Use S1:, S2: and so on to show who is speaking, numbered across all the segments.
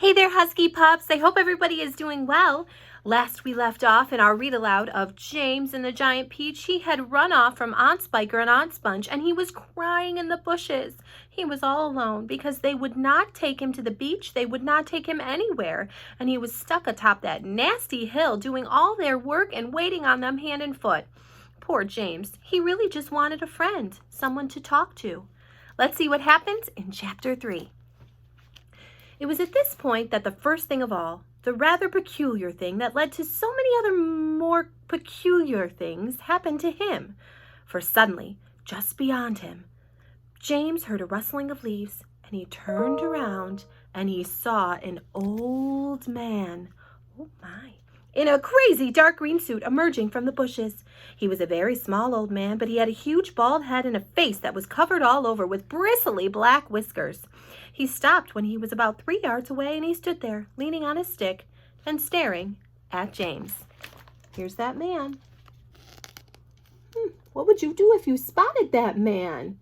S1: Hey there, Husky Pups. I hope everybody is doing well. Last we left off in our read aloud of James and the Giant Peach, he had run off from Aunt Spiker and Aunt Sponge, and he was crying in the bushes. He was all alone because they would not take him to the beach. They would not take him anywhere, and he was stuck atop that nasty hill doing all their work and waiting on them hand and foot. Poor James. He really just wanted a friend, someone to talk to. Let's see what happens in Chapter 3. It was at this point that the first thing of all, the rather peculiar thing that led to so many other more peculiar things, happened to him. For suddenly, just beyond him, James heard a rustling of leaves, and he turned around and he saw an old man. Oh my! In a crazy dark green suit emerging from the bushes. He was a very small old man, but he had a huge bald head and a face that was covered all over with bristly black whiskers. He stopped when he was about 3 yards away, and he stood there, leaning on his stick and staring at James. Here's that man. What would you do if you spotted that man?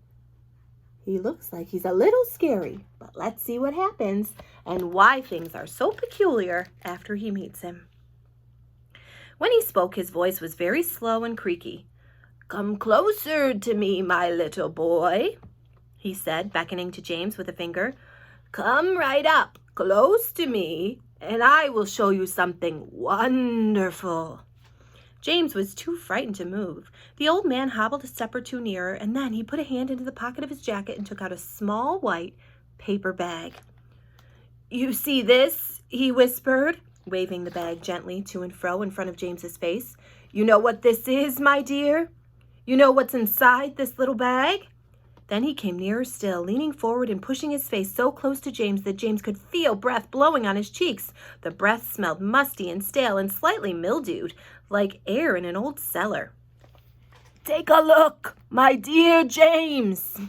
S1: He looks like he's a little scary, but let's see what happens and why things are so peculiar after he meets him. When he spoke, his voice was very slow and creaky. "Come closer to me, my little boy," he said, beckoning to James with a finger. "Come right up, close to me, and I will show you something wonderful." James was too frightened to move. The old man hobbled a step or two nearer, and then he put a hand into the pocket of his jacket and took out a small white paper bag. "You see this?" he whispered, waving the bag gently to and fro in front of James's face. "You know what this is, my dear? You know what's inside this little bag?" Then he came nearer still, leaning forward and pushing his face so close to James that James could feel breath blowing on his cheeks. The breath smelled musty and stale and slightly mildewed, like air in an old cellar. "Take a look, my dear James,"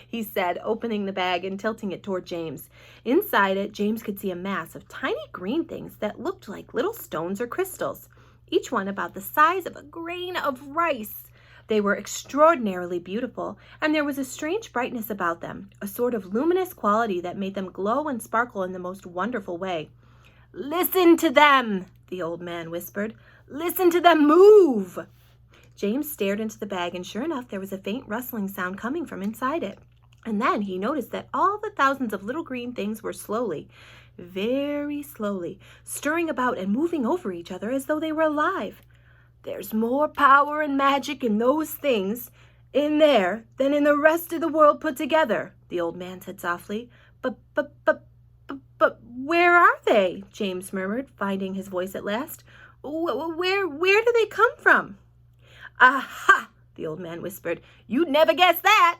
S1: he said, opening the bag and tilting it toward James. Inside it, James could see a mass of tiny green things that looked like little stones or crystals, each one about the size of a grain of rice. They were extraordinarily beautiful, and there was a strange brightness about them, a sort of luminous quality that made them glow and sparkle in the most wonderful way. "Listen to them," the old man whispered. "Listen to them move." James stared into the bag, and sure enough, there was a faint rustling sound coming from inside it. And then he noticed that all the thousands of little green things were slowly, very slowly, stirring about and moving over each other as though they were alive. "There's more power and magic in those things in there than in the rest of the world put together," the old man said softly. But where are they?" James murmured, finding his voice at last. Where do they come from?" "Aha!" the old man whispered. "You'd never guess that."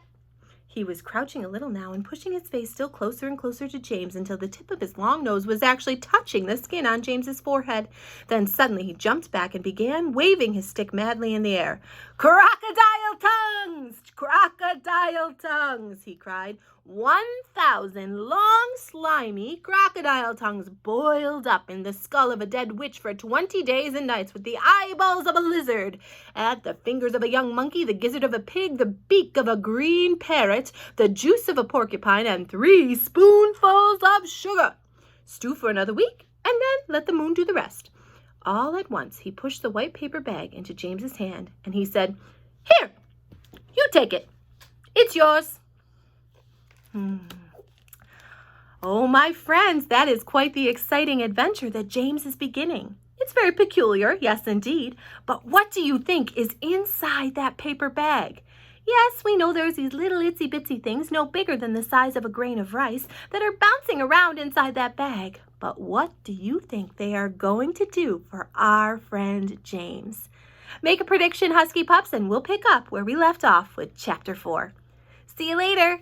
S1: He was crouching a little now and pushing his face still closer and closer to James until the tip of his long nose was actually touching the skin on James's forehead. Then suddenly he jumped back and began waving his stick madly in the air. "Crocodile tongues! Crocodile tongues!" he cried. 1,000 long, slimy crocodile tongues boiled up in the skull of a dead witch for 20 days and nights, with the eyeballs of a lizard, and the fingers of a young monkey, the gizzard of a pig, the beak of a green parrot, the juice of a porcupine, and 3 spoonfuls of sugar. Stew for another week, and then let the moon do the rest. All at once he pushed the white paper bag into James's hand, and he said, "Here, you take it. It's yours." Oh, my friends, that is quite the exciting adventure that James is beginning. It's very peculiar, yes, indeed. But what do you think is inside that paper bag? Yes, we know there's these little itsy-bitsy things no bigger than the size of a grain of rice that are bouncing around inside that bag. But what do you think they are going to do for our friend James? Make a prediction, Husky Pups, and we'll pick up where we left off with Chapter 4. See you later.